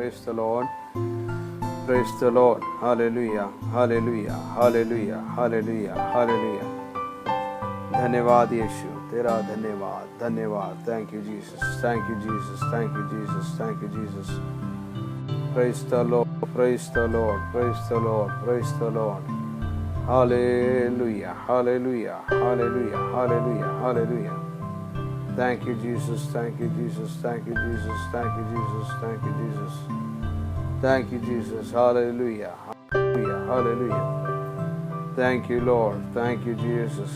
Praise the Lord. Praise the Lord. Hallelujah. Hallelujah. Hallelujah. Hallelujah. Hallelujah. धन्यवाद यीशु, तेरा धन्यवाद, धन्यवाद. Thank you Jesus. Thank you Jesus. Thank you Jesus. Thank you Jesus. Praise the Lord. Praise the Lord. Praise the Lord. Praise the Lord. Hallelujah. Hallelujah. Hallelujah. Hallelujah. Hallelujah. Thank you Jesus. Thank you Jesus. Thank you Jesus. Thank you Jesus. Thank you Jesus. Thank you Jesus. Hallelujah. Hallelujah. Hallelujah. Thank you Lord. Thank you Jesus.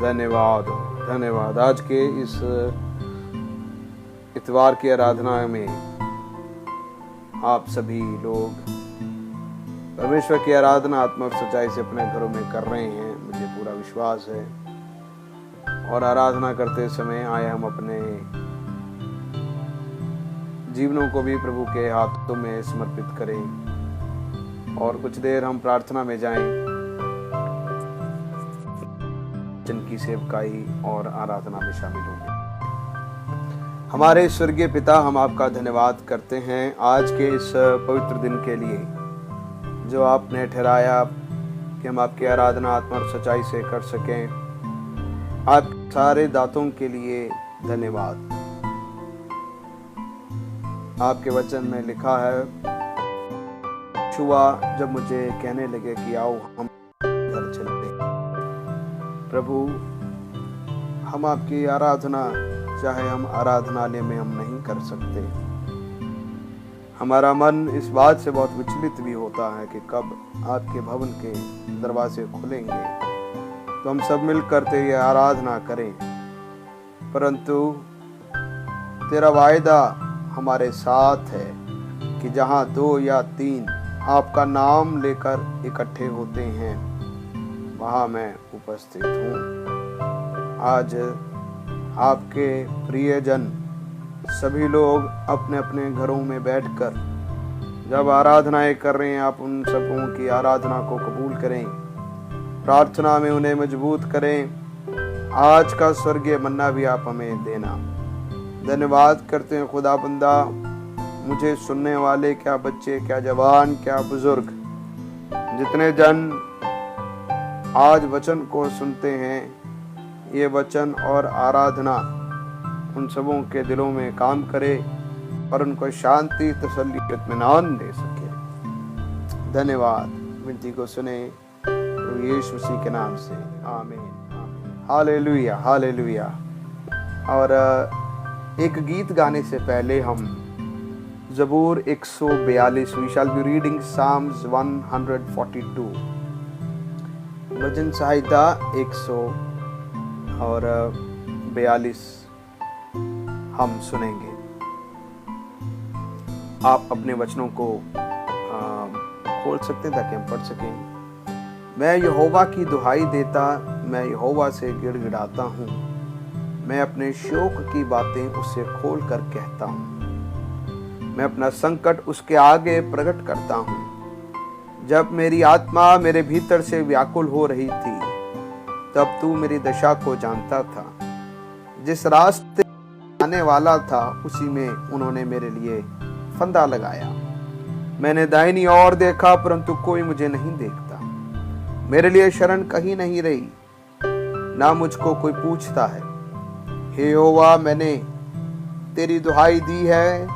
धन्यवाद धन्यवाद. आज के इस इतवार की आराधना में आप सभी लोग परमेश्वर की आराधना आत्मा और सच्चाई से अपने घरों में कर रहे हैं, मुझे पूरा विश्वास है. और आराधना करते समय आए हम अपने जीवनों को भी प्रभु के हाथों में समर्पित करें और कुछ देर हम प्रार्थना में जाएं, जिनकी सेवकाई और आराधना में शामिल होंगे. हमारे स्वर्गीय पिता, हम आपका धन्यवाद करते हैं आज के इस पवित्र दिन के लिए जो आपने ठहराया कि हम आपकी आराधना आत्मा और सच्चाई से कर सकें. आप सारे दातों के लिए धन्यवाद. आपके वचन में लिखा है, छुआ जब मुझे कहने लगे कि आओ हम घर चलते. प्रभु, हम आपकी आराधना चाहे हम आराधनालय में हम नहीं कर सकते. हमारा मन इस बात से बहुत विचलित भी होता है कि कब आपके भवन के दरवाजे खुलेंगे तो हम सब मिलकर तेरी आराधना करें. परंतु तेरा वायदा हमारे साथ है कि जहाँ 2 या 3 आपका नाम लेकर इकट्ठे होते हैं वहाँ मैं उपस्थित हूँ. आज आपके प्रियजन सभी लोग अपने अपने घरों में बैठकर जब आराधनाएं कर रहे हैं, आप उन सबों की आराधना को कबूल करें, प्रार्थना में उन्हें मजबूत करें. आज का स्वर्गीय मन्ना भी आप हमें देना. धन्यवाद करते हैं खुदा बंदा, मुझे सुनने वाले क्या बच्चे, क्या जवान, क्या बुजुर्ग, जितने जन आज वचन को सुनते हैं, ये वचन और आराधना उन सबों के दिलों में काम करे और उनको शांति, तसल्ली, इत्मीनान दे सके. धन्यवाद. विनती को सुने तो यीशु मसीह के नाम से, आमीन. हालेलुया. हालेलुया. और एक गीत गाने से पहले हम ज़बूर 142, we shall be reading psalms 142, भजन संहिता 142 हम सुनेंगे. आप अपने वचनों को खोल सकते हैं ताकि हम पढ़ सकें. मैं यहोवा की दुहाई देता, मैं यहोवा से गिड़गिड़ाता हूँ, मैं अपने शोक की बातें उससे खोल कर कहता हूँ. मैं अपना संकट उसके आगे प्रकट करता हूँ. जब मेरी आत्मा मेरे भीतर से व्याकुल हो रही थी, तब तू मेरी दशा को जानता था. जिस रास्ते आने वाला था उसी में उन्होंने मेरे लिए फंदा लगाया. मैंने दाहिनी ओर देखा परंतु कोई मुझे नहीं देखता. मेरे लिए शरण कहीं नहीं रही, ना मुझको कोई पूछता है. हे यहोवा, मैंने तेरी दुहाई दी है.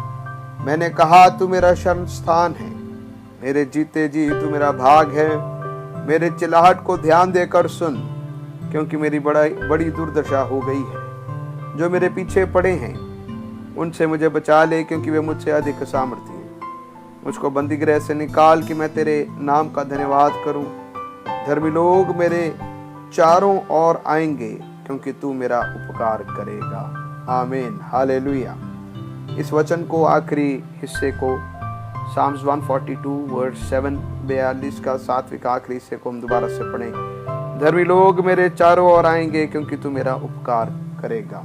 मैंने कहा तू मेरा शरण स्थान है. मेरे जीते जी तू मेरा भाग है. मेरे चिल्लाहट को ध्यान देकर सुन, क्योंकि मेरी बड़ी दुर्दशा हो गई है. जो मेरे पीछे पड़े हैं उनसे मुझे बचा ले, क्योंकि वे मुझसे अधिक सामर्थी हैं. मुझको बंदीगृह से निकाल कि मैं तेरे नाम का धन्यवाद करूं. धर्मी लोग मेरे चारों ओर आएंगे, क्योंकि तू मेरा उपकार करेगा. आमीन. हालेलुया. इस वचन को, आखिरी हिस्से को, साम्स 142 वर्स 7, 42 का 7वें का आखिरी हिस्से को हम दोबारा से पढ़ें. धर्मी लोग मेरे चारों ओर आएंगे, क्योंकि तू मेरा उपकार करेगा.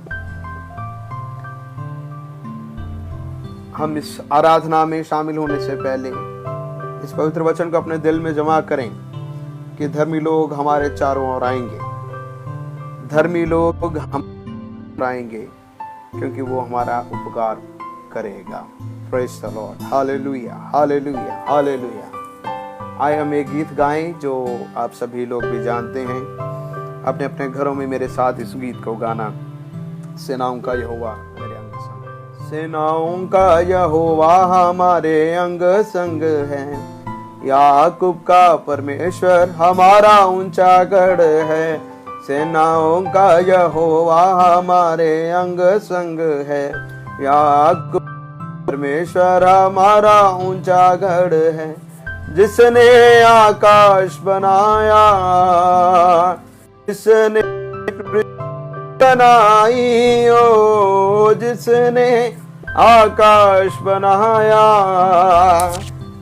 हम इस आराधना में शामिल होने से पहले इस पवित्र वचन को अपने दिल में जमा करें कि धर्मी लोग हमारे चारों ओर आएंगे. धर्मी लोग हम आएंगे क्योंकि वो हमारा उपकार करेगा. Praise the lord, hallelujah, hallelujah, hallelujah. आइए हम एक गीत गाएं जो आप सभी लोग भी जानते हैं। अपने अपने घरों में मेरे साथ इस गीत को गाना। सेनाओं का यहोवा मेरे अंग संग, सेनाओं का यहोवा हमारे अंग संग है। याकूब का परमेश्वर हमारा ऊंचा गढ़ है। सेनाओं का यहोवा हमारे अंग संग है। याकूब परमेश्वर हमारा ऊंचा गढ़ है। जिसने आकाश बनाया, जिसने बनाई, ओ जिसने आकाश बनाया,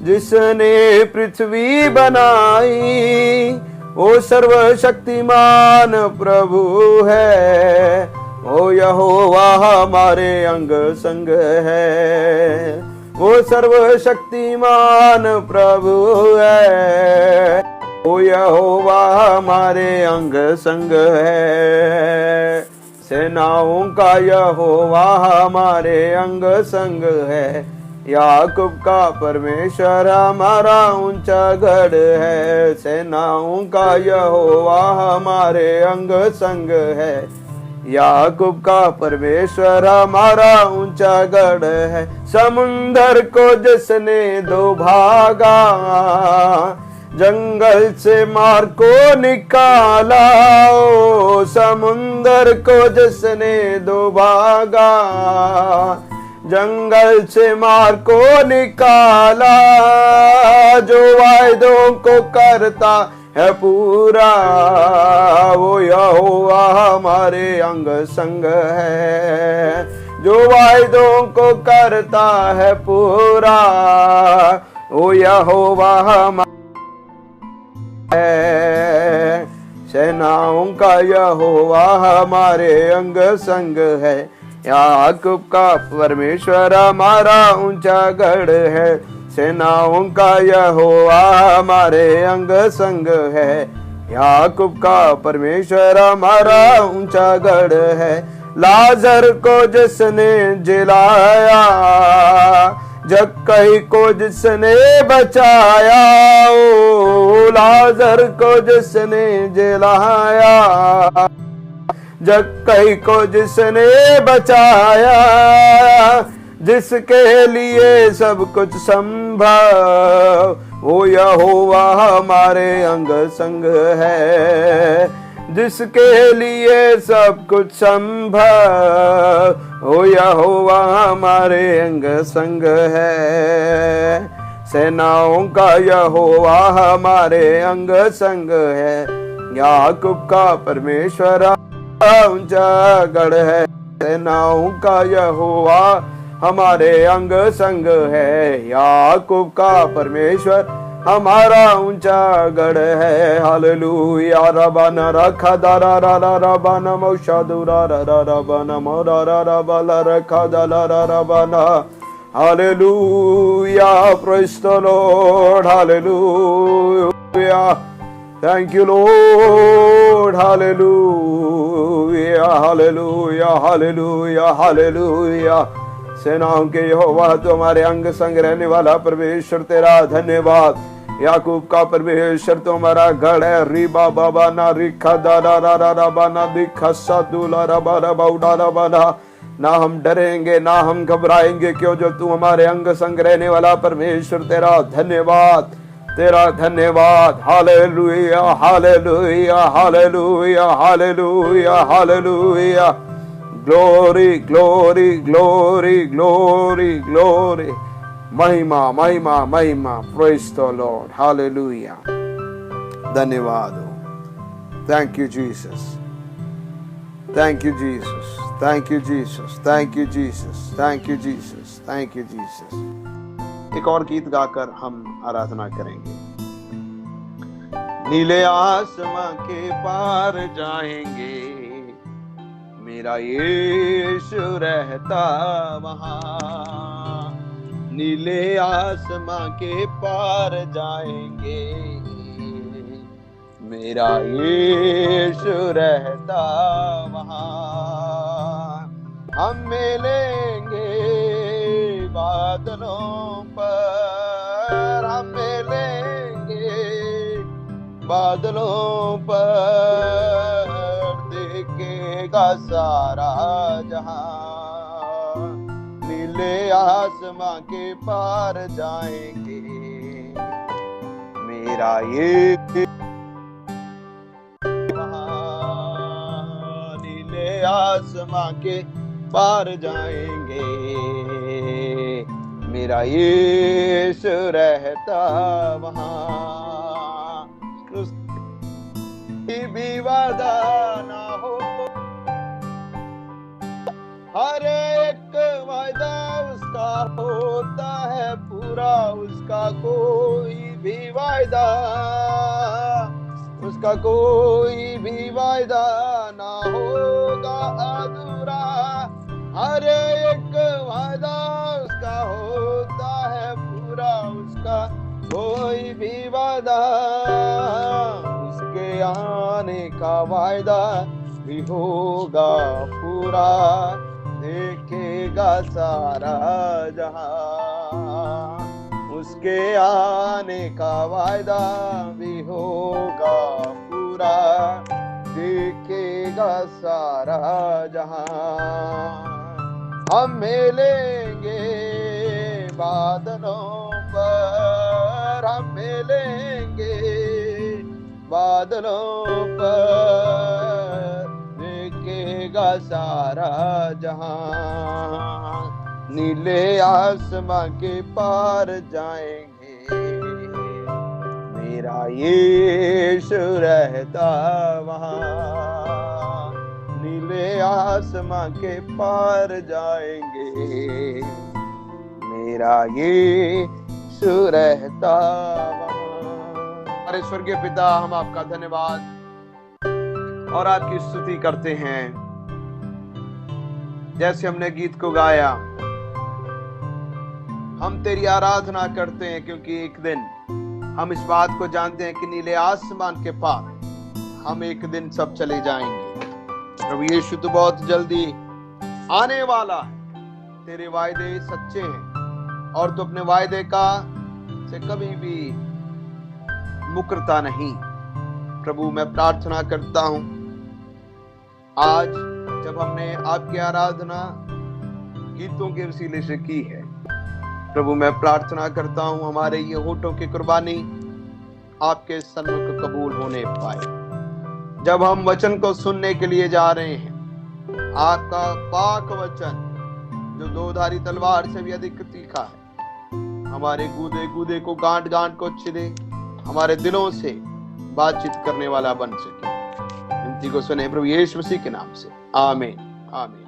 जिसने पृथ्वी बनाई, वो सर्वशक्तिमान प्रभु है। ओ यहोवा हमारे अंग संग है। वो सर्वशक्तिमान प्रभु है। ओ यहोवा हमारे अंग संग है। सेनाओं का यहोवा हमारे अंग संग है। याकूब का परमेश्वर हमारा ऊंचा गढ़ है। सेनाओं का यहोवा हमारे अंग संग है। याकूब का परमेश्वर हमारा ऊंचा गढ़ है। समुंदर को जिसने दो भागा, जंगल से मार को निकाला, ओ समुंदर को जिसने दो भागा, जंगल से मार को निकाला, जो वायदों को करता है पूरा, वो यहोवा हमारे अंग संग है। जो वायदों को करता है पूरा, वो यहोवा हमारे है। सेनाओं का यहोवा हमारे अंग संग है। याकूब का परमेश्वर हमारा ऊंचा गढ़ है। सेनाओं का यहोवा हमारे अंग संग है। याकूब का परमेश्वर हमारा ऊंचा गढ़ है। लाजर को जिसने जिलाया, जक्कई को जिसने बचाया, ओ लाजर को जिसने जिलाया, जक्कई को जिसने बचाया, जिसके लिए सब कुछ संभव, वो यहोवा हमारे अंग संग है। जिसके लिए सब कुछ संभव, ओ यहोवा हमारे अंग संग है। सेनाओं का यहोवा हमारे अंग संग है। याकूब का परमेश्वर ऊंचा गढ़ है। सेनाओं का यहोवा हमारे अंग संग है। याकूब का परमेश्वर हमारा ऊंचा गढ़ है। हालेलुया। रबाना रखा दारा रा रा रबाना मौशादुरा रा रा रबाना मोरा रा रा बाला रखा दाला रा रबाना। Hallelujah. Praise the lord. Hallelujah. Thank you lord. Hallelujah, hallelujah, hallelujah, hallelujah. सेनाओं के यहोवा तो हमारे अंग संग रहने वाला परमेश्वर तेरा धन्यवाद। याकूब का परमेश्वर तो हमारा गढ़ है। रिबा बाबा ना रिखा दारा रा रा रा बाना दिखा सादुला रा बा रा बाउडा रा बाना। ना हम डरेंगे ना हम घबराएंगे, क्यों जो तू हमारे अंग संग रहने वाला परमेश्वर तेरा धन्यवाद, तेरा धन्यवाद। Hallelujah, hallelujah, hallelujah, hallelujah, hallelujah. Glory, glory, glory, glory, glory. महिमा, महिमा, महिमा। Praise the lord. हालेलुया। धन्यवाद हो। Thank you Jesus, thank you Jesus, thank you Jesus, thank you Jesus, thank you Jesus, thank you Jesus. एक और गीत गाकर हम आराधना करेंगे। नीले आसमां के पार जाएंगे, मेरा यीशु रहता वहां। नीले आसमां के पार जाएंगे, मेरा यीशु रहता वहां। हम मिलेंगे बादलों बादलों पर देखेगा सारा जहां, नीले आसमां के पार जाएंगे। मेरा ये वहां नीले आसमां के पार जाएंगे। मेरा यीशु रहता वहां, उसकी भी वादा ना हो। हर एक वादा उसका होता है पूरा, उसका कोई भी वादा, उसका कोई भी वादा ना होगा अधूरा। हर एक वादा उसका होता है पूरा, उसका कोई भी वादा, उसके आने का वायदा भी होगा पूरा। देखेगा सारा जहां, उसके आने का वायदा भी होगा पूरा। देखेगा सारा जहां, हम मिलेंगे बादलों पर, हम मिलेंगे बादलों पर। देखेगा सारा जहां, नीले आसमां के पार जाएंगे। मेरा यीशु रहता वहां, नीले आसमां के पार जाएंगे। मेरा यीशु रहता वहां। हमारे स्वर्गीय पिता, हम आपका धन्यवाद और आपकी स्तुति करते हैं। जैसे हमने गीत को गाया, हम तेरी आराधना करते हैं, क्योंकि एक दिन हम इस बात को जानते हैं कि नीले आसमान के पार हम एक दिन सब चले जाएंगे। प्रभु यीशु, तू बहुत जल्दी आने वाला है। तेरे वायदे सच्चे हैं और तू अपने वायदे का से कभी भी मुकरता नहीं। प्रभु, मैं प्रार्थना करता हूं, आज जब हमने आपकी आराधना गीतों के वसीले से की है, प्रभु मैं प्रार्थना करता हूं हमारे ये होठों की कुर्बानी आपके सन्मुख कबूल होने पाए। जब हम वचन को सुनने के लिए जा रहे हैं, आपका पाक वचन जो दोधारी तलवार से भी अधिक तीखा है, हमारे गूदे गूदे को गांठ गांठ को छिदे, हमारे दिलों से बातचीत करने वाला बन सके। विनती को सुने प्रभु यीशु मसीह के नाम से, आमीन आमीन।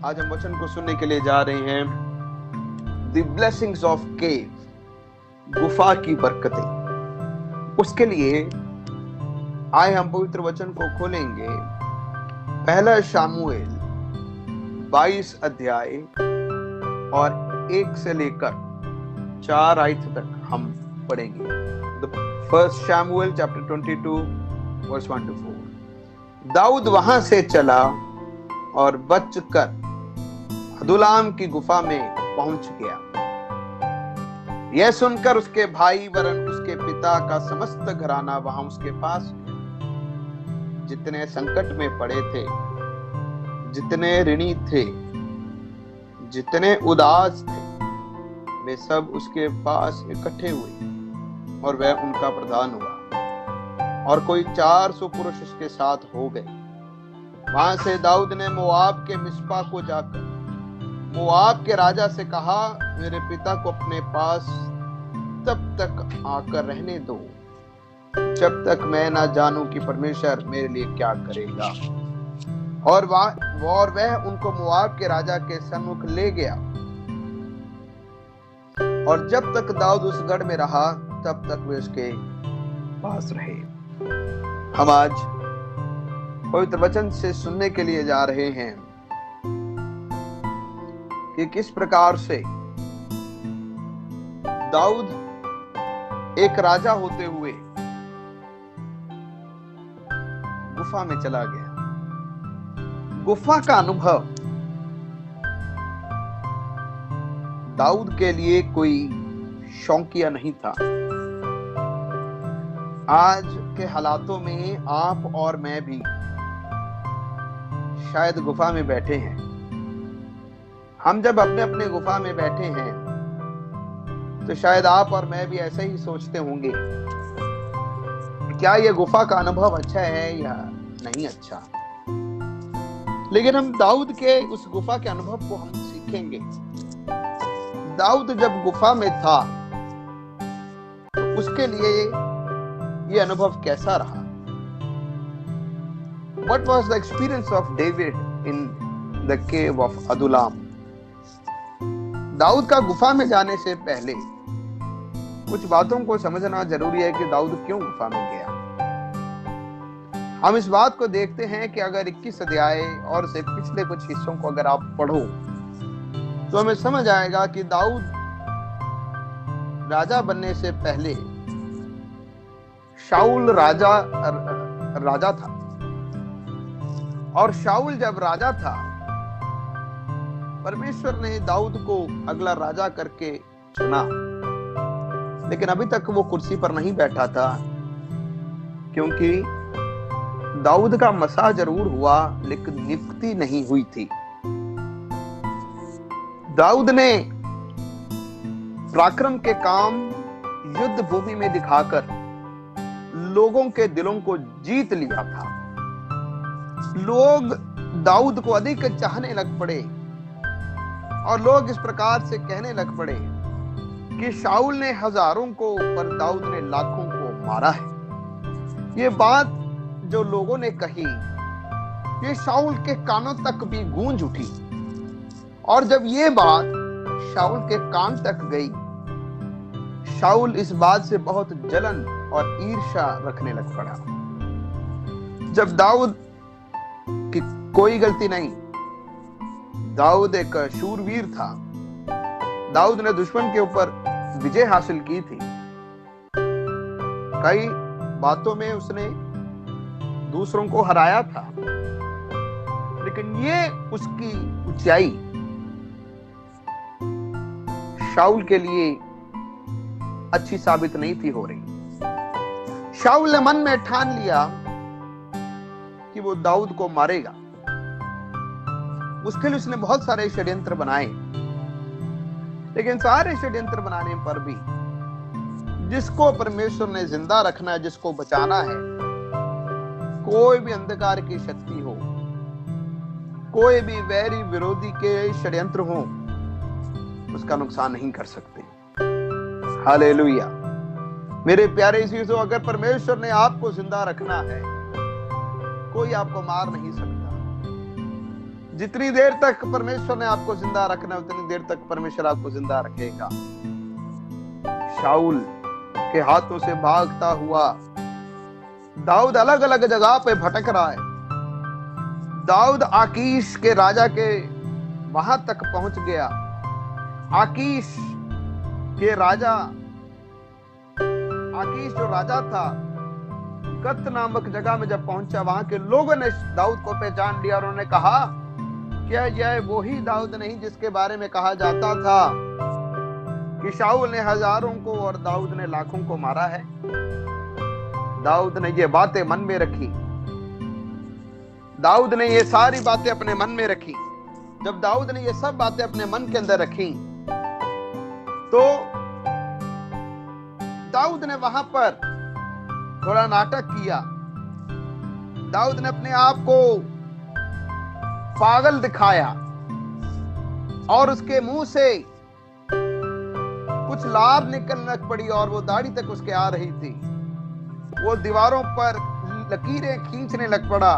आज हम वचन को सुनने के लिए जा रहे हैं, द ब्लेसिंग्स ऑफ केव, गुफा की बरकतें। उसके लिए आए हम पवित्र वचन को खोलेंगे। पहला शामुएल 22 अध्याय और 1 से लेकर 4 आयत तक हम पढ़ेंगे। First Samuel chapter 22 verse 1 to 4। दाऊद वहां से चला और बचकर अदुल्लाम की गुफा में पहुंच गया। यह सुनकर उसके भाई वरन उसके पिता का समस्त घराना वहां उसके पास गया। जितने संकट में पड़े थे, जितने ऋणी थे, जितने उदास थे, वे सब उसके पास इकट्ठे हुए और वह उनका प्रधान हुआ, और कोई 400 पुरुष उसके साथ हो गए। वहां से दाऊद ने मोआब के मिस्पा को जाकर मोआब के राजा से कहा, मेरे पिता को अपने पास तब तक आकर रहने दो जब तक मैं ना जानूं कि परमेश्वर मेरे लिए क्या करेगा। और वह उनको मोआब के राजा के सम्मुख ले गया। और जब तक दाऊद उस गढ़ में रहा, तब तक वे उसके पास रहे। हम आज पवित्र वचन से सुनने के लिए जा रहे हैं कि किस प्रकार से दाऊद एक राजा होते हुए गुफा में चला गया। गुफा का अनुभव दाऊद के लिए कोई शौकिया नहीं था। आज के हालातों में आप और मैं भी शायद गुफा में बैठे हैं। हम जब अपने अपने गुफा में बैठे हैं तो शायद आप और मैं भी ऐसे ही सोचते होंगे, क्या ये गुफा का अनुभव अच्छा है या नहीं अच्छा। लेकिन हम दाऊद के उस गुफा के अनुभव को हम सीखेंगे। दाऊद जब गुफा में था तो उसके लिए ये अनुभव कैसा रहा। What was the experience of David in the cave of Adullam? Dawood का गुफा में जाने से पहले कुछ बातों को समझना जरूरी है कि दाऊद क्यों गुफा में गया। हम इस बात को देखते हैं कि अगर 21 अध्याय और से पिछले कुछ हिस्सों को अगर आप पढ़ो तो हमें समझ आएगा कि दाऊद राजा बनने से पहले शाऊल राजा था, और शाऊल जब राजा था परमेश्वर ने दाऊद को अगला राजा करके चुना, लेकिन अभी तक वो कुर्सी पर नहीं बैठा था, क्योंकि दाऊद का मसा जरूर हुआ लेकिन नियुक्ति नहीं हुई थी। दाऊद ने पराक्रम के काम युद्ध भूमि में दिखाकर लोगों के दिलों को जीत लिया था। लोग दाऊद को अधिक चाहने लग पड़े और लोग इस प्रकार से कहने लग पड़े कि शाऊल ने हजारों को पर दाऊद ने लाखों को मारा है। ये बात जो लोगों ने कही ये शाऊल के कानों तक भी गूंज उठी, और जब ये बात शाऊल के कान तक गई, शाऊल इस बात से बहुत जलन और ईर्ष्या रखने लग पड़ा। जब दाऊद की कोई गलती नहीं, दाऊद एक शूरवीर था, दाऊद ने दुश्मन के ऊपर विजय हासिल की थी। कई बातों में उसने दूसरों को हराया था, लेकिन ये उसकी ऊंचाई शाऊल के लिए अच्छी साबित नहीं थी हो रही। शाऊल ने मन में ठान लिया कि वो दाऊद को मारेगा। उसके लिए उसने बहुत सारे षड्यंत्र बनाए, लेकिन सारे षड्यंत्र बनाने पर भी जिसको परमेश्वर ने जिंदा रखना है, जिसको बचाना है, कोई भी अंधकार की शक्ति हो, कोई भी वैरी विरोधी के षड्यंत्र हो, उसका नुकसान नहीं कर सकते। हालेलुया। मेरे प्यारे चीजों, अगर परमेश्वर ने आपको जिंदा रखना है, कोई आपको मार नहीं सकता। जितनी देर तक परमेश्वर ने आपको जिंदा रखना है, उतनी देर तक परमेश्वर आपको जिंदा रखेगा। शाऊल के हाथों से भागता हुआ दाऊद अलग अलग जगह पे भटक रहा है। दाऊद आकीश के राजा के वहां तक पहुंच गया। आकीश जो राजा था, गत नामक जगह में जब पहुंचा, वहां के लोगों ने दाऊद को पहचान लिया और उन्होंने कहा, क्या यह वही दाऊद नहीं जिसके बारे में कहा जाता था कि शाऊल ने हजारों को और दाऊद ने लाखों को मारा है। दाऊद ने ये बातें मन में रखी। दाऊद ने ये सारी बातें अपने मन में रखी। जब दाऊद ने ये सब बातें अपने मन के अंदर रखी तो दाऊद ने वहां पर थोड़ा नाटक किया। दाऊद ने अपने आप को पागल दिखाया और उसके मुंह से कुछ लार निकलने लग पड़ी और वो दाढ़ी तक उसके आ रही थी। वो दीवारों पर लकीरें खींचने लग पड़ा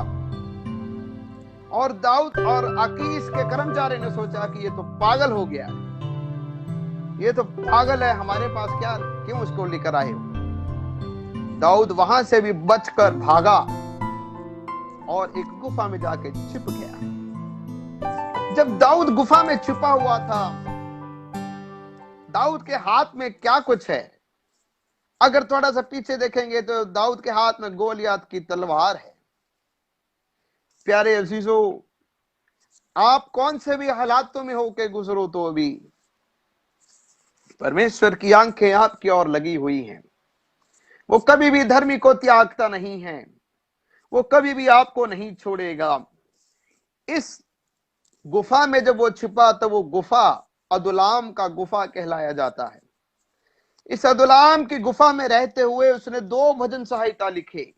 और दाऊद और आकीश के कर्मचारी ने सोचा कि ये तो पागल हो गया, ये तो पागल है, हमारे पास क्या, क्यों इसको लेकर आए हो। दाऊद वहां से भी बचकर भागा और एक गुफा में जाके छिप गया। जब दाऊद गुफा में छिपा हुआ था, दाऊद के हाथ में क्या कुछ है। अगर थोड़ा सा पीछे देखेंगे तो दाऊद के हाथ में गोलियत की तलवार है। प्यारे अजीजों, आप कौन से भी हालातों में होके गुजरो तो भी परमेश्वर की आंखें आपकी ओर लगी हुई हैं। वो कभी भी धर्मी को त्यागता नहीं है। वो कभी भी आपको नहीं छोड़ेगा। इस गुफा में जब वो छिपा तो वो गुफा अदुलाम का गुफा कहलाया जाता है। इस अदुलाम की गुफा में रहते हुए उसने 2 भजन संहिता लिखे,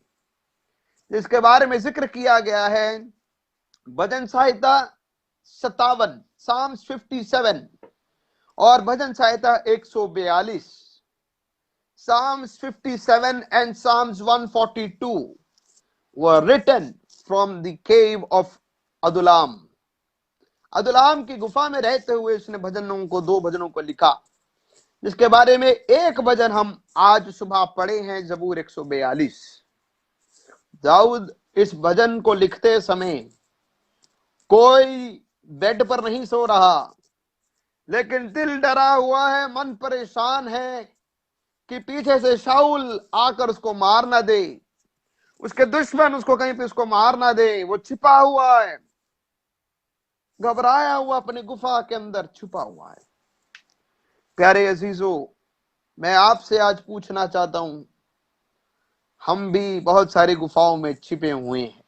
जिसके बारे में जिक्र किया गया है। भजन संहिता 57, साम्स 57, और भजन संहिता 142। Psalms 57 and Psalms 142 were written from the cave of Adulam. अदुलाम की गुफा में रहते हुए उसने भजनों को 2 भजनों को लिखा, जिसके बारे में एक भजन हम आज सुबह पढ़े हैं, जबूर 142। दाऊद इस भजन को लिखते समय कोई बेड पर नहीं सो रहा, लेकिन दिल डरा हुआ है, मन परेशान है कि पीछे से शाऊल आकर उसको मार ना दे, उसके दुश्मन उसको कहीं पे उसको मार ना दे। वो छिपा हुआ है, घबराया हुआ अपनी गुफा के अंदर छुपा हुआ है। प्यारे अजीजों, मैं आपसे आज पूछना चाहता हूं, हम भी बहुत सारी गुफाओं में छिपे हुए हैं।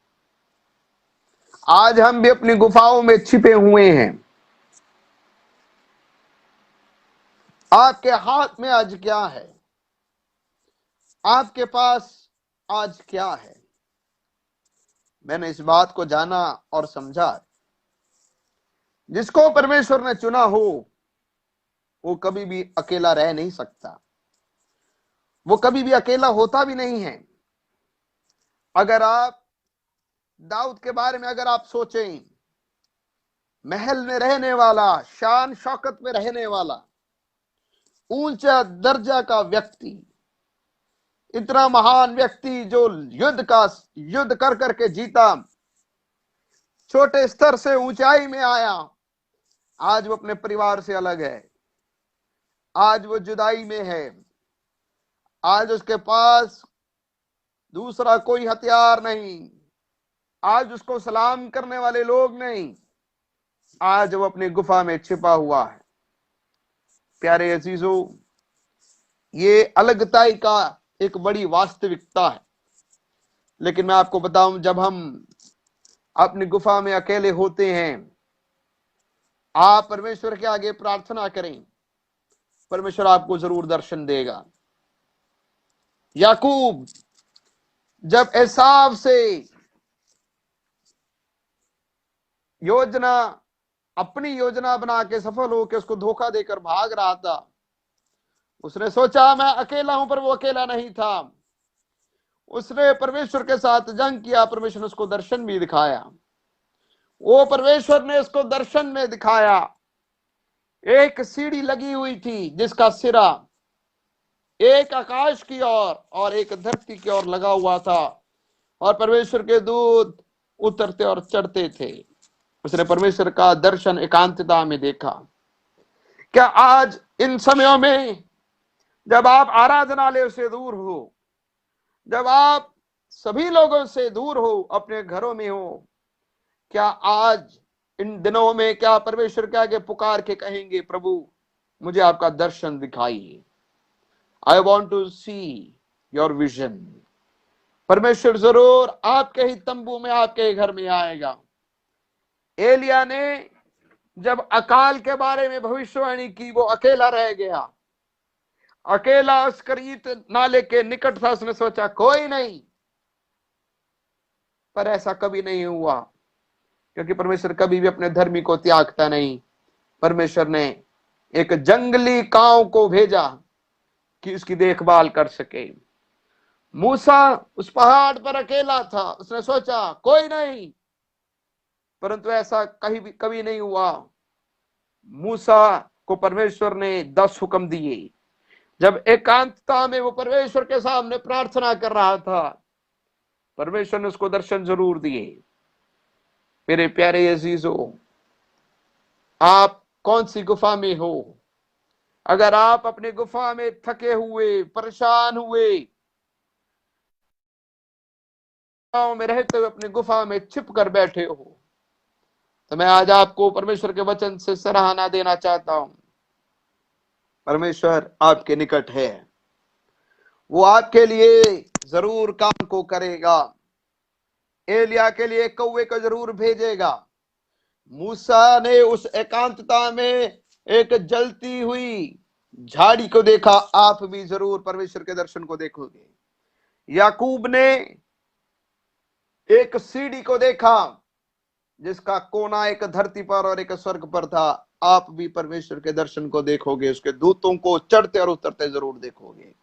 आज हम भी अपनी गुफाओं में छिपे हुए हैं। आपके हाथ में आज क्या है? आपके पास आज क्या है? मैंने इस बात को जाना और समझा, जिसको परमेश्वर ने चुना हो वो कभी भी अकेला रह नहीं सकता। वो कभी भी अकेला होता भी नहीं है। अगर आप दाऊद के बारे में अगर आप सोचें, महल में रहने वाला, शान शौकत में रहने वाला, ऊंचा दर्जा का व्यक्ति, इतना महान व्यक्ति जो युद्ध कर करके जीता, छोटे स्तर से ऊंचाई में आया, आज वो अपने परिवार से अलग है। आज वो जुदाई में है। आज उसके पास दूसरा कोई हथियार नहीं। आज उसको सलाम करने वाले लोग नहीं। आज वो अपनी गुफा में छिपा हुआ है। प्यारे अजीजों, ये अलगताई का एक बड़ी वास्तविकता है। लेकिन मैं आपको बताऊं, जब हम अपनी गुफा में अकेले होते हैं, आप परमेश्वर के आगे प्रार्थना करें, परमेश्वर आपको जरूर दर्शन देगा। याकूब जब एसाव से अपनी योजना बना के सफल होकर उसको धोखा देकर भाग रहा था, उसने सोचा मैं अकेला हूं, पर वो अकेला नहीं था। उसने परमेश्वर के साथ जंग किया। परमेश्वर ने उसको दर्शन भी दिखाया। वो परमेश्वर ने उसको दर्शन में दिखाया, एक सीढ़ी लगी हुई थी जिसका सिरा एक आकाश की ओर और एक धरती की ओर लगा हुआ था, और परमेश्वर के दूत उतरते और चढ़ते थे। उसने परमेश्वर का दर्शन एकांतता में देखा। क्या आज इन समयों में जब आप आराधनालय से दूर हो, जब आप सभी लोगों से दूर हो, अपने घरों में हो, क्या आज इन दिनों में क्या परमेश्वर के आगे पुकार के कहेंगे, प्रभु मुझे आपका दर्शन दिखाइए, I want to see your vision. परमेश्वर जरूर आपके ही तंबू में, आपके ही घर में आएगा। एलिया ने जब अकाल के बारे में भविष्यवाणी की, वो अकेला रह गया। अकेला उस करीत नाले के निकट था। उसने सोचा कोई नहीं, पर ऐसा कभी नहीं हुआ, क्योंकि परमेश्वर कभी भी अपने धर्मी को त्यागता नहीं। परमेश्वर ने एक जंगली काऊ को भेजा कि उसकी देखभाल कर सके। मूसा उस पहाड़ पर अकेला था। उसने सोचा कोई नहीं, परंतु ऐसा कभी नहीं हुआ। मूसा को परमेश्वर ने 10 हुक्म दिए। जब एकांतता में वो परमेश्वर के सामने प्रार्थना कर रहा था, परमेश्वर ने उसको दर्शन जरूर दिए। मेरे प्यारे अजीजों, आप कौन सी गुफा में हो? अगर आप अपनी गुफा में थके हुए, परेशान हुए, में रहते हुए अपनी गुफा में छिप कर बैठे हो, तो मैं आज आपको परमेश्वर के वचन से सराहना देना चाहता हूं। परमेश्वर आपके निकट है, वो आपके लिए जरूर काम को करेगा। एलिया के लिए कौवे को जरूर भेजेगा। मूसा ने उस एकांतता में एक जलती हुई झाड़ी को देखा, आप भी जरूर परमेश्वर के दर्शन को देखोगे। याकूब ने एक सीढ़ी को देखा जिसका कोना एक धरती पर और एक स्वर्ग पर था, आप भी परमेश्वर के दर्शन को देखोगे, उसके दूतों को चढ़ते और उतरते जरूर देखोगे।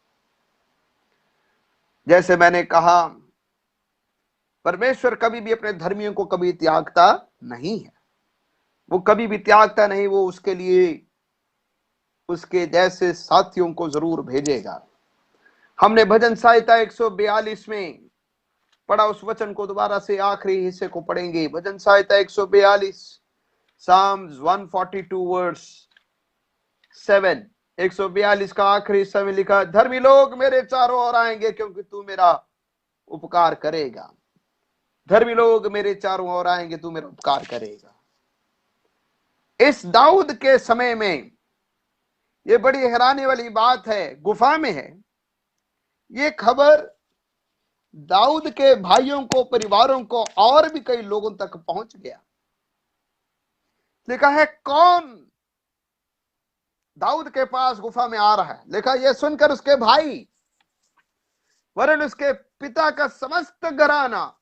जैसे मैंने कहा, परमेश्वर कभी भी अपने धर्मियों को कभी त्यागता नहीं है, वो कभी भी त्यागता नहीं, वो उसके लिए उसके जैसे साथियों को जरूर भेजेगा। हमने भजन संहिता 142 में पढ़ा, उस वचन को दोबारा से आखिरी हिस्से को पढ़ेंगे। भजन संहिता 142, Psalms 142 वर्स 7, 142 का आखिरी हिस्सा में लिखा, धर्मी लोग मेरे चारों ओर आएंगे क्योंकि तू मेरा उपकार करेगा। धर्मी लोग मेरे चारों ओर आएंगे, तू मेरा उपकार करेगा। इस दाऊद के समय में ये बड़ी हैरानी वाली बात है, गुफा में है। ये खबर दाऊद के भाइयों को, परिवारों को और भी कई लोगों तक पहुंच गया। लिखा है कौन दाऊद के पास गुफा में आ रहा है। लिखा यह सुनकर उसके भाई वरन उसके पिता का समस्त घराना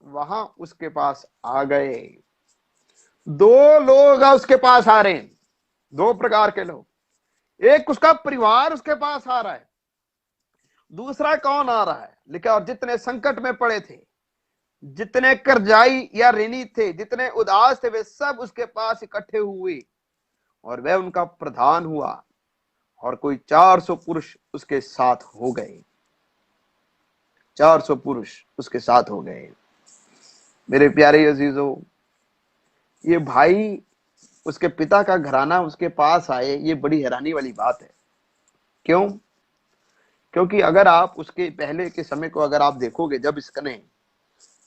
वहां उसके पास आ गए। दो लोग उसके पास आ रहे हैं, दो प्रकार के लोग। एक उसका परिवार उसके पास आ रहा है, दूसरा कौन आ रहा है। लिखा और जितने संकट में पड़े थे, जितने कर्जाई या ऋणी थे, जितने उदास थे, वे सब उसके पास इकट्ठे हुए और वह उनका प्रधान हुआ, और कोई 400 पुरुष उसके साथ हो गए। 400 पुरुष उसके साथ हो गए। मेरे प्यारे अजीजों, ये भाई उसके पिता का घराना उसके पास आए, ये बड़ी हैरानी वाली बात है। क्यों? क्योंकि अगर आप उसके पहले के समय को अगर आप देखोगे, जब इसने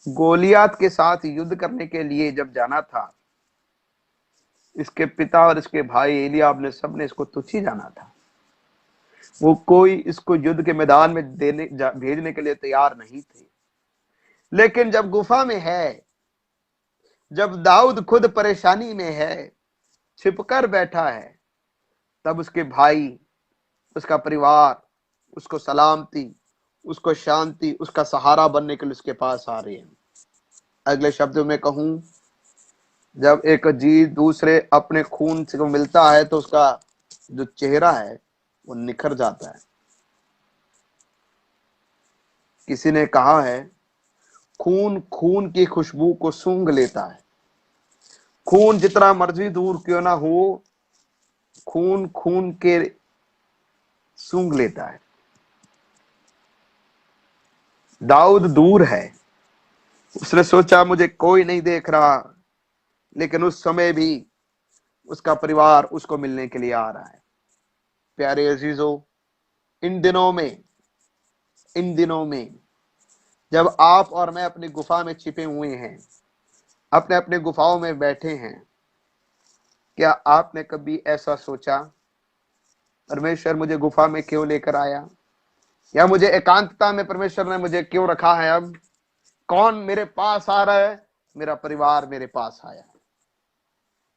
गोलियात के साथ युद्ध करने के लिए जब जाना था, इसके पिता और इसके भाई एलियाब ने सबने इसको तुच्छ ही जाना था। वो कोई इसको युद्ध के मैदान में भेजने के लिए तैयार नहीं थे। लेकिन जब गुफा में है, जब दाऊद खुद परेशानी में है, छिपकर बैठा है, तब उसके भाई, उसका परिवार उसको सलामती, उसको शांति, उसका सहारा बनने के लिए उसके पास आ रहे हैं। अगले शब्दों में कहूं, जब एक जीव दूसरे अपने खून से को मिलता है तो उसका जो चेहरा है वो निखर जाता है। किसी ने कहा है, खून खून की खुशबू को सूंघ लेता है। खून जितना मर्जी दूर क्यों ना हो, खून खून के सूंघ लेता है। दाऊद दूर है, उसने सोचा मुझे कोई नहीं देख रहा, लेकिन उस समय भी उसका परिवार उसको मिलने के लिए आ रहा है। प्यारे अजीजों, इन दिनों में जब आप और मैं अपनी गुफा में छिपे हुए हैं, अपने अपने गुफाओं में बैठे हैं, क्या आपने कभी ऐसा सोचा, परमेश्वर मुझे गुफा में क्यों लेकर आया, या मुझे एकांतता में परमेश्वर ने मुझे क्यों रखा है? अब कौन मेरे पास आ रहा है? मेरा परिवार मेरे पास आया है,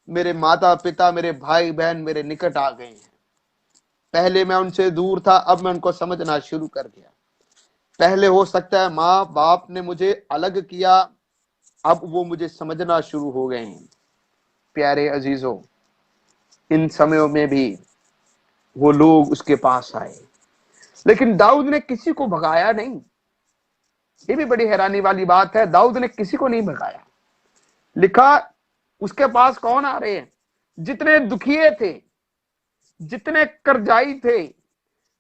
मेरे माता पिता, मेरे भाई बहन मेरे निकट आ गए हैं। पहले मैं उनसे दूर था, अब मैं उनको समझना शुरू कर दिया। पहले हो सकता है माँ बाप ने मुझे अलग किया, अब वो मुझे समझना शुरू हो गए हैं। प्यारे अजीजों, इन समयों में भी वो लोग उसके पास आए, लेकिन दाऊद ने किसी को भगाया नहीं। ये भी बड़ी हैरानी वाली बात है, दाऊद ने किसी को नहीं भगाया। लिखा उसके पास कौन आ रहे हैं? जितने दुखिए थे, जितने कर्जाई थे,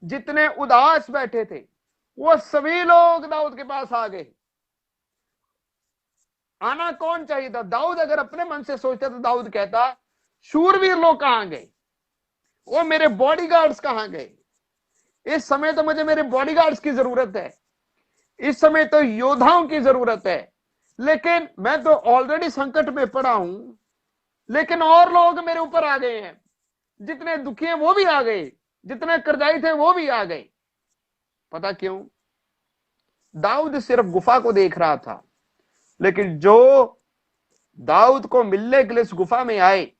जितने उदास बैठे थे, वो सभी लोग दाऊद के पास आ गए। आना कौन चाहिए था? दाऊद अगर अपने मन से सोचता तो दाऊद कहता, शूरवीर लोग कहां गए, वो मेरे बॉडीगार्ड्स कहां गए? इस समय तो मुझे मेरे बॉडीगार्ड्स की जरूरत है, इस समय तो योद्धाओं की जरूरत है, लेकिन मैं तो ऑलरेडी संकट में पड़ा हूं, लेकिन और लोग मेरे ऊपर आ गए हैं। जितने दुखी हैं वो भी आ गए, जितने करजाई थे वो भी आ गए। पता क्यों? दाऊद सिर्फ गुफा को देख रहा था, लेकिन जो दाऊद को मिलने के लिए इस गुफा में आए,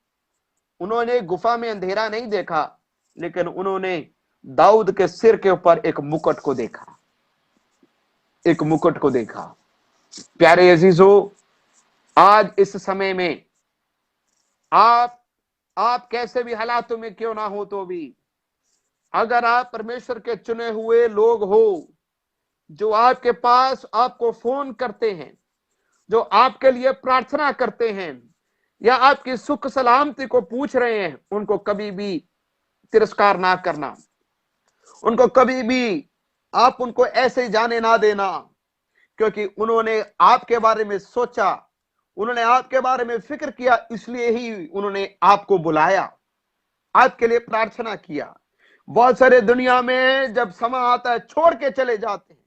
उन्होंने गुफा में अंधेरा नहीं देखा, लेकिन उन्होंने दाऊद के सिर के ऊपर एक मुकुट को देखा, एक मुकुट को देखा। प्यारे अजीजों, आज इस समय में आप कैसे भी हालातों में क्यों ना हो, तो भी अगर आप परमेश्वर के चुने हुए लोग हो, जो आपके पास आपको फोन करते हैं, जो आपके लिए प्रार्थना करते हैं, या आपकी सुख सलामती को पूछ रहे हैं, उनको कभी भी तिरस्कार ना करना। उनको कभी भी आप उनको ऐसे ही जाने ना देना, क्योंकि उन्होंने आपके बारे में सोचा, उन्होंने आपके बारे में फिक्र किया, इसलिए ही उन्होंने आपको बुलाया, आपके लिए प्रार्थना किया। बहुत सारे दुनिया में जब समय आता है छोड़ के चले जाते हैं।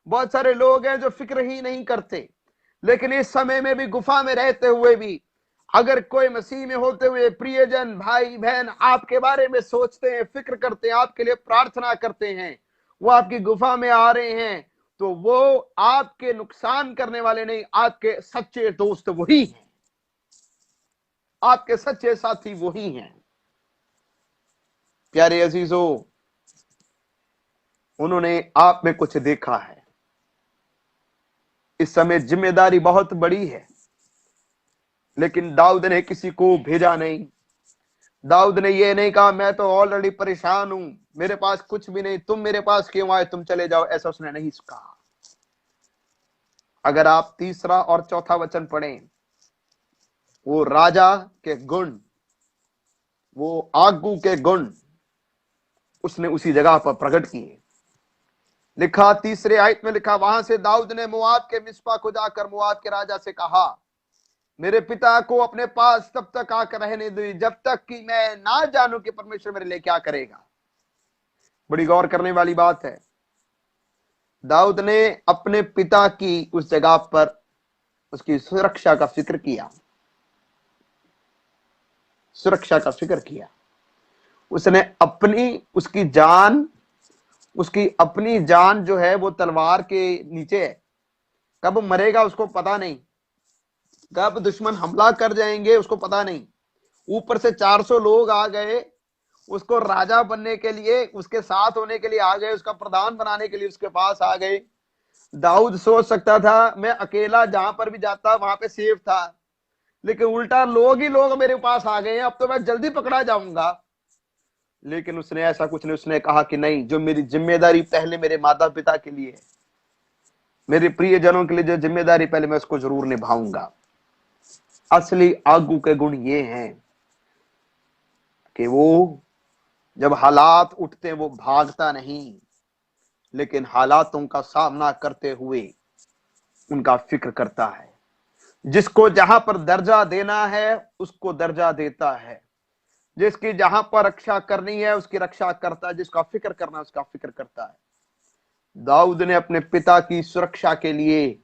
बहुत सारे लोग हैं जो फिक्र ही नहीं करते, लेकिन इस समय में भी, गुफा में रहते हुए भी, अगर कोई मसीह में होते हुए प्रियजन भाई बहन आपके बारे में सोचते हैं, फिक्र करते हैं, आपके लिए प्रार्थना करते हैं, वो आपकी गुफा में आ रहे हैं, तो वो आपके नुकसान करने वाले नहीं, आपके सच्चे दोस्त वही हैं, आपके सच्चे साथी वही हैं। प्यारे अजीजों, उन्होंने आप में कुछ देखा है। इस समय जिम्मेदारी बहुत बड़ी है, लेकिन दाऊद ने किसी को भेजा नहीं। दाऊद ने यह नहीं कहा मैं तो ऑलरेडी परेशान हूं, मेरे पास कुछ भी नहीं, तुम मेरे पास क्यों आए, तुम चले जाओ, ऐसा उसने नहीं कहा। अगर आप तीसरा और चौथा वचन पढ़ें, वो राजा के गुण, वो आगू के गुण उसने उसी जगह पर प्रकट किए। लिखा तीसरे आयत में लिखा, वहां से दाऊद ने मोआब के मिस्पा को जाकर मोआब के राजा से कहा, मेरे पिता को अपने पास तब तक आकर रहने दो जब तक कि मैं ना जानूं कि परमेश्वर मेरे लिए क्या करेगा। बड़ी गौर करने वाली बात है। दाऊद ने अपने पिता की उस जगह पर उसकी सुरक्षा का फिक्र किया, सुरक्षा का फिक्र किया। उसने उसकी अपनी जान जो है वो तलवार के नीचे है। कब मरेगा उसको पता नहीं, कब दुश्मन हमला कर जाएंगे उसको पता नहीं। ऊपर से 400 लोग आ गए, उसको राजा बनने के लिए, उसके साथ होने के लिए आ गए, उसका प्रधान बनाने के लिए उसके पास आ गए। दाऊद सोच सकता था मैं अकेला जहां पर भी जाता वहां पे सेफ था, लेकिन उल्टा लोग ही लोग मेरे पास आ गए हैं, अब तो मैं जल्दी पकड़ा जाऊंगा। लेकिन उसने ऐसा कुछ नहीं, उसने कहा कि नहीं, जो मेरी जिम्मेदारी पहले मेरे माता पिता के लिए है, मेरे प्रियजनों के लिए जो जिम्मेदारी पहले, मैं उसको जरूर निभाऊंगा। असली आगू के गुण ये हैं कि वो जब हालात उठते हैं वो भागता नहीं, लेकिन हालातों का सामना करते हुए उनका फिक्र करता है। जिसको जहां पर दर्जा देना है उसको दर्जा देता है, जिसकी जहां पर रक्षा करनी है उसकी रक्षा करता है, जिसका फिक्र करना है उसका फिक्र करता है। दाऊद ने अपने पिता की सुरक्षा के लिए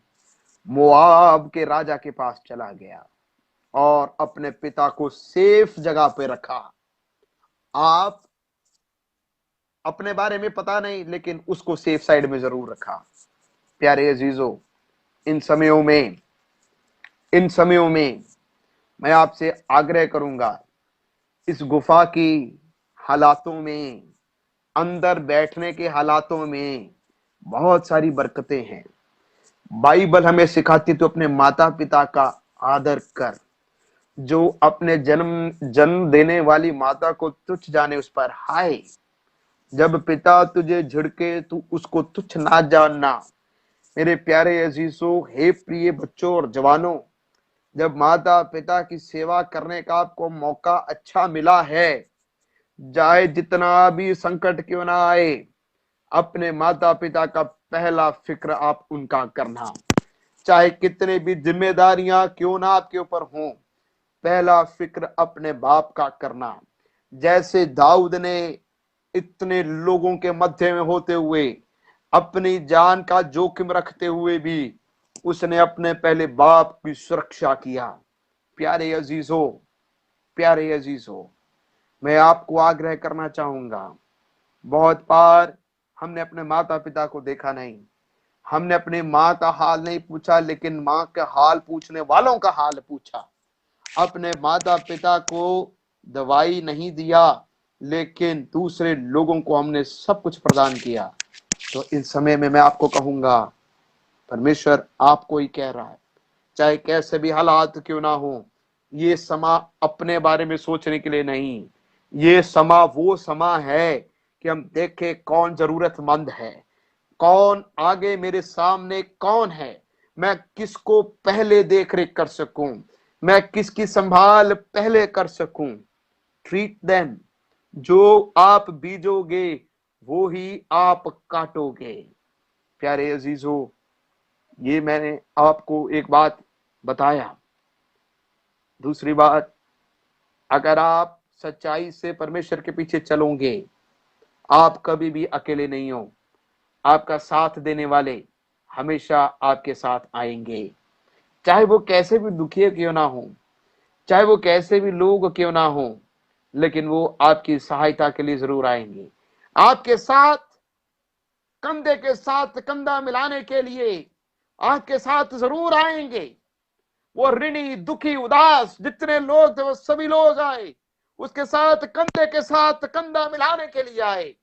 मोआब के राजा के पास चला गया और अपने पिता को सेफ जगह पे रखा। आप अपने बारे में पता नहीं, लेकिन उसको सेफ साइड में जरूर रखा। प्यारे अजीजों, इन समयों में मैं आपसे आग्रह करूंगा, इस गुफा की हालातों में, अंदर बैठने के हालातों में बहुत सारी बरकतें हैं। बाइबल हमें सिखाती तो अपने माता पिता का आदर कर। जो अपने जन्म देने वाली माता को तुच्छ जाने उस पर हाय। जब पिता तुझे झिड़के तू उसको तुच्छ ना जानना। मेरे प्यारे अजीजों, हे प्रिय बच्चों और जवानों, जब माता पिता की सेवा करने का आपको मौका अच्छा मिला है, चाहे जितना भी संकट क्यों ना आए, अपने माता पिता का पहला फिक्र आप उनका करना। चाहे कितने भी जिम्मेदारियां क्यों ना आपके ऊपर हों, पहला फिक्र अपने बाप का करना। जैसे दाऊद ने इतने लोगों के मध्य में होते हुए, अपनी जान का जोखिम रखते हुए भी उसने अपने पहले बाप की सुरक्षा किया। प्यारे अजीजों, मैं आपको आग्रह करना चाहूंगा, बहुत बार हमने अपने माता पिता को देखा नहीं, हमने अपनी माँ का हाल नहीं पूछा, लेकिन माँ का हाल पूछने वालों का हाल पूछा। अपने माता पिता को दवाई नहीं दिया, लेकिन दूसरे लोगों को हमने सब कुछ प्रदान किया। तो इस समय में मैं आपको कहूंगा, परमेश्वर आपको ही कह रहा है, चाहे कैसे भी हालात क्यों ना हो, ये समा अपने बारे में सोचने के लिए नहीं, ये समा वो समा है कि हम देखें कौन जरूरतमंद है, कौन आगे मेरे सामने कौन है, मैं किसको पहले देख रेख कर सकूं, मैं किसकी संभाल पहले कर सकूं। ट्रीट देम, जो आप बीजोगे वो ही आप काटोगे। प्यारे अजीजों, ये मैंने आपको एक बात बताया। दूसरी बात, अगर आप सच्चाई से परमेश्वर के पीछे चलोगे, आप कभी भी अकेले नहीं हो। आपका साथ देने वाले हमेशा आपके साथ आएंगे, चाहे वो कैसे भी दुखी क्यों ना हो, चाहे वो कैसे भी लोग क्यों ना हो, लेकिन वो आपकी सहायता के लिए जरूर आएंगे। आपके साथ कंधे के साथ कंधा मिलाने के लिए आपके साथ जरूर आएंगे। वो ऋणी, दुखी, उदास जितने लोग थे वो सभी लोग आए, उसके साथ कंधे के साथ कंधा मिलाने के लिए आए।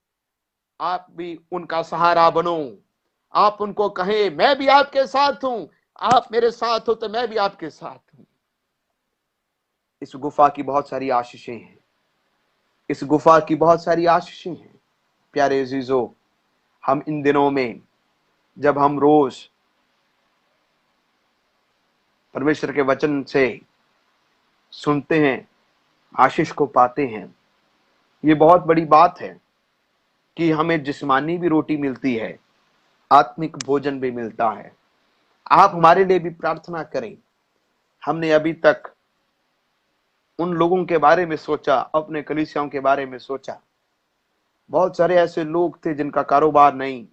आप भी उनका सहारा बनो। आप उनको कहे, मैं भी आपके साथ हूं, आप मेरे साथ हो तो मैं भी आपके साथ हूं। इस गुफा की बहुत सारी आशीषें हैं, इस गुफा की बहुत सारी आशीषें हैं। प्यारे अजीजों, हम इन दिनों में जब हम रोज परमेश्वर के वचन से सुनते हैं, आशीष को पाते हैं, ये बहुत बड़ी बात है कि हमें जिस्मानी भी रोटी मिलती है, आत्मिक भोजन भी मिलता है। आप हमारे लिए भी प्रार्थना करें। हमने अभी तक उन लोगों के बारे में सोचा, अपने कलीसियाओं के बारे में सोचा। बहुत सारे ऐसे लोग थे जिनका कारोबार नहीं,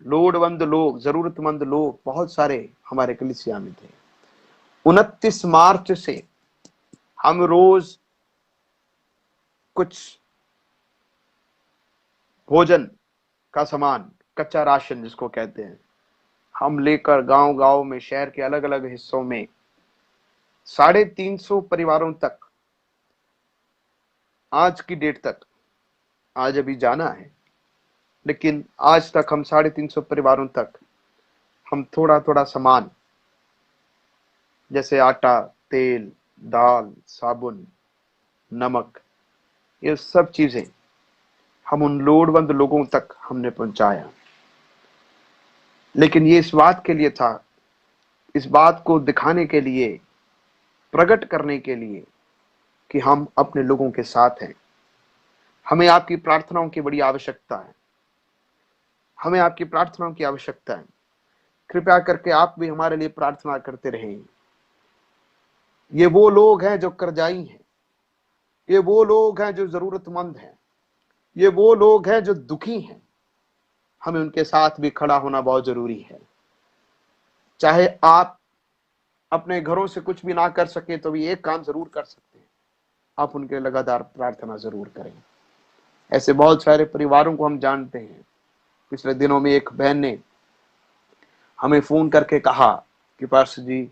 लोड़वंद लोग, जरूरतमंद लोग बहुत सारे हमारे कलीसिया में थे। 29 मार्च से हम रोज कुछ भोजन का सामान, कच्चा राशन जिसको कहते हैं, हम लेकर गांव गांव में, शहर के अलग अलग हिस्सों में 350 परिवारों तक, आज की डेट तक, आज अभी जाना है, लेकिन आज तक हम 350 परिवारों तक हम थोड़ा थोड़ा सामान, जैसे आटा, तेल, दाल, साबुन, नमक, ये सब चीजें हम उन लोड़वंद लोगों तक हमने पहुंचाया। लेकिन ये इस बात के लिए था, इस बात को दिखाने के लिए, प्रकट करने के लिए कि हम अपने लोगों के साथ हैं। हमें आपकी प्रार्थनाओं की बड़ी आवश्यकता है, हमें आपकी प्रार्थनाओं की आवश्यकता है। कृपया करके आप भी हमारे लिए प्रार्थना करते रहें। ये वो लोग हैं जो कर्जाई हैं, ये वो लोग हैं जो जरूरतमंद हैं, ये वो लोग हैं जो दुखी हैं। हमें उनके साथ भी खड़ा होना बहुत जरूरी है। चाहे आप अपने घरों से कुछ भी ना कर सके तो भी एक काम जरूर कर सकते हैं, आप उनके लगातार प्रार्थना जरूर करें। ऐसे बहुत सारे परिवारों को हम जानते हैं। पिछले दिनों में एक बहन ने हमें फोन करके कहा कि पास्टर जी,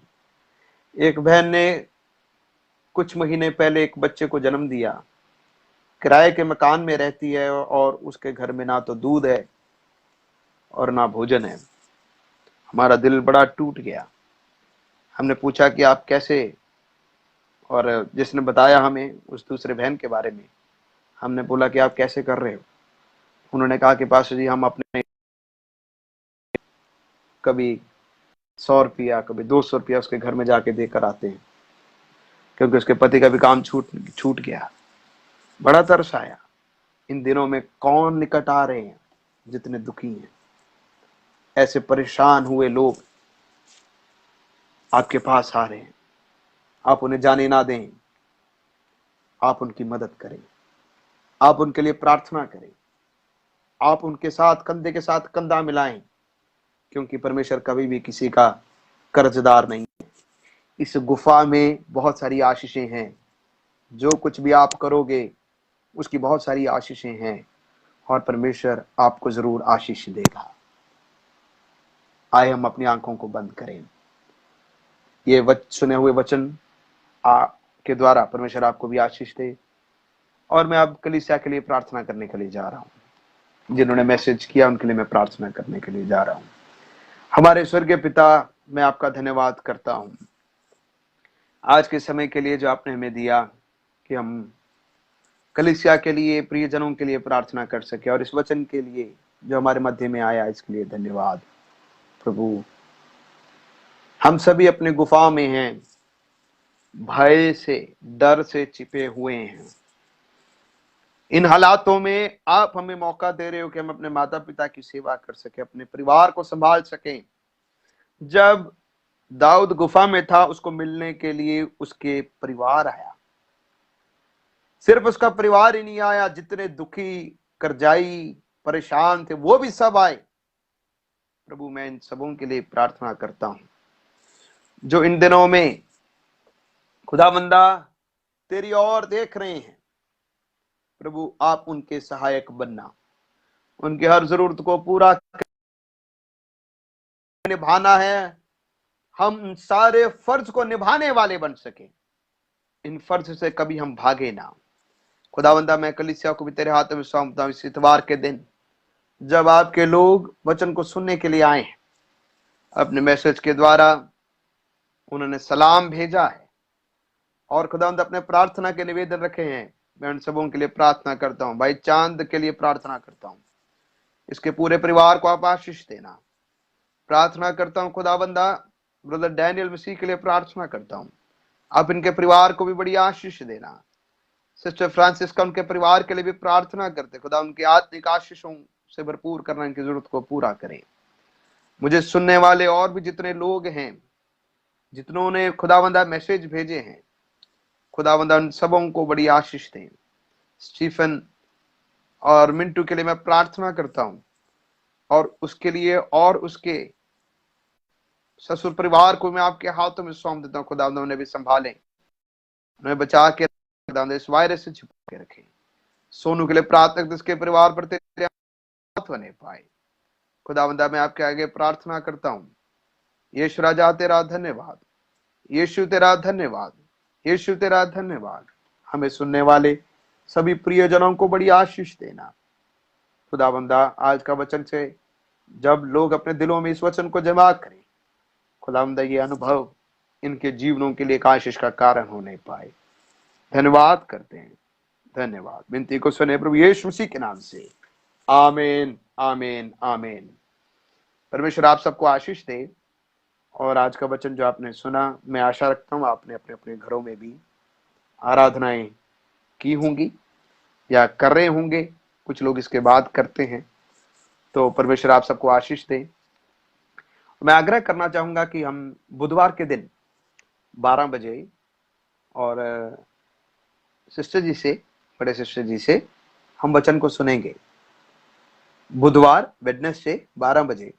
एक बहन ने कुछ महीने पहले एक बच्चे को जन्म दिया, किराए के मकान में रहती है और उसके घर में ना तो दूध है और ना भोजन है। हमारा दिल बड़ा टूट गया। हमने पूछा कि आप कैसे, और जिसने बताया हमें उस दूसरे बहन के बारे में, हमने बोला कि आप कैसे कर रहे हो। उन्होंने कहा कि पास्टर जी, हम अपने कभी 100 रुपया, कभी 200 रुपया उसके घर में जाके देकर आते हैं, क्योंकि उसके पति का भी काम छूट गया। बड़ा तरस आया। इन दिनों में कौन निकट आ रहे हैं जितने दुखी हैं। ऐसे परेशान हुए लोग आपके पास आ रहे हैं, आप उन्हें जाने ना दें, आप उनकी मदद करें, आप उनके लिए प्रार्थना करें, आप उनके साथ कंधे के साथ कंधा मिलाएं, क्योंकि परमेश्वर कभी भी किसी का कर्जदार नहीं है। इस गुफा में बहुत सारी आशीषें हैं। जो कुछ भी आप करोगे उसकी बहुत सारी आशीषें हैं। और परमेश्वर आपको जरूर आशीष देगा। आए हम अपनी आंखों को बंद करें। ये सुने हुए वचन के द्वारा परमेश्वर आपको भी आशीष दे। और मैं अब कलीसिया के लिए प्रार्थना करने के लिए जा रहा हूं। जिन्होंने मैसेज किया उनके लिए मैं प्रार्थना करने के लिए जा रहा हूं। हमारे स्वर्गीय पिता, मैं आपका धन्यवाद करता हूं आज के समय के लिए जो आपने हमें दिया कि हम कलीसिया के लिए, प्रियजनों के लिए प्रार्थना कर सके। और इस वचन के लिए जो हमारे मध्य में आया, इसके लिए धन्यवाद प्रभु। हम सभी अपने गुफा में हैं, भय से, डर से छिपे हुए हैं। इन हालातों में आप हमें मौका दे रहे हो कि हम अपने माता पिता की सेवा कर सके, अपने परिवार को संभाल सकें। जब दाऊद गुफा में था, उसको मिलने के लिए उसके परिवार आया। सिर्फ उसका परिवार ही नहीं आया, जितने दुखी, करजाई, परेशान थे, वो भी सब आए। प्रभु, मैं इन सबों के लिए प्रार्थना करता हूं जो इन दिनों में खुदावंदा तेरी ओर देख रहे हैं। प्रभु, आप उनके सहायक बनना, उनकी हर जरूरत को पूरा निभाना है। हम सारे फर्ज को निभाने वाले बन सके, इन फर्ज से कभी हम भागे ना। खुदावंदा, मैं कलीसिया को भी तेरे हाथों में सौंपता हूं। इस इतवार के दिन जब आपके लोग वचन को सुनने के लिए आए हैं, अपने मैसेज के द्वारा उन्होंने सलाम भेजा है और खुदावंद अपने प्रार्थना के निवेदन रखे हैं। मैं उन सबों के लिए प्रार्थना करता हूं। भाई चांद के लिए प्रार्थना करता हूं, इसके पूरे परिवार को आप आशीष देना। प्रार्थना करता हूं खुदावंदा, ब्रदर डैनियल मसीह के लिए प्रार्थना करता हूं, आप इनके परिवार को भी बड़ी आशीष देना। सिस्टर फ्रांसिस का, उनके परिवार के लिए भी प्रार्थना करते, खुदा उनकी आत्मिक आशीषों से भरपूर करना, इनकी जरूरत को पूरा करें। मुझे सुनने वाले और भी जितने लोग हैं, जितनों ने खुदावंदा मैसेज भेजे हैं, खुदावंदा उन सबों को बड़ी आशीष दें। स्टीफन और मिंटू के लिए मैं प्रार्थना करता हूं और उसके लिए और उसके ससुर परिवार को मैं आपके हाथों में सौंप देता हूं। खुदावंदा उन्हें भी संभालें, उन्हें बचा के खुदावंदा इस वायरस से छुपा के रखें। सोनू के लिए प्रार्थना करते, इसके परिवार पर तेरे हाथ बने पाए। खुदावंदा, मैं आपके आगे प्रार्थना करता हूं। यीशु राजा तेरा धन्यवाद, यीशु तेरा धन्यवाद, यीशु तेरा धन्यवाद। हमें सुनने वाले सभी प्रियजनों को बड़ी आशीष देना। खुदावंदा, आज का वचन से जब लोग अपने दिलों में इस वचन को जमा करें, खुदावंदा ये अनुभव इनके जीवनों के लिए एक आशीष का कारण होने पाए। धन्यवाद करते हैं, धन्यवाद। विनती को सुने प्रभु यीशु मसीह के नाम से, आमीन, आमीन, आमीन। परमेश्वर आप सबको आशीष दे। और आज का वचन जो आपने सुना, मैं आशा रखता हूं आपने अपने अपने घरों में भी आराधनाएं की होंगी या कर रहे होंगे। कुछ लोग इसके बाद करते हैं, तो परमेश्वर आप सबको आशीष दे। मैं आग्रह करना चाहूंगा कि हम बुधवार के दिन 12 बजे और सिस्टर जी से, बड़े सिस्टर जी से हम वचन को सुनेंगे। बुधवार, वेडनेसडे 12 बजे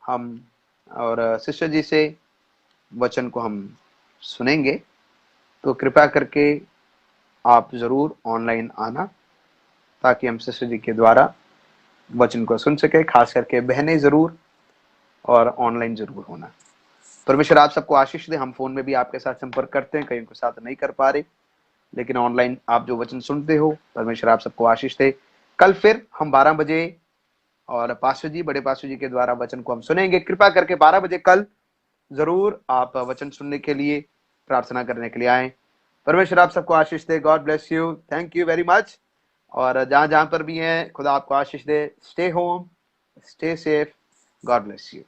हम और सिस्टर जी से वचन को हम सुनेंगे। तो कृपया करके आप जरूर ऑनलाइन आना, ताकि हम सिस्टर जी के द्वारा वचन को सुन सके। खास करके बहनें जरूर और ऑनलाइन जरूर होना। परमेश्वर आप सबको आशीष दे। हम फोन में भी आपके साथ संपर्क करते हैं, कहीं को साथ नहीं कर पा रहे, लेकिन ऑनलाइन आप जो वचन सुनते हो, परमेश्वर आप सबको आशीष दे। कल फिर हम 12 बजे और पास्टर जी, बड़े पास्टर जी के द्वारा वचन को हम सुनेंगे। कृपया करके 12 बजे कल जरूर आप वचन सुनने के लिए, प्रार्थना करने के लिए आए। परमेश्वर आप सबको आशीष दे। God bless you, thank you very much. और जहां जहां पर भी हैं, खुदा आपको आशीष दे। Stay home, stay safe, God bless you.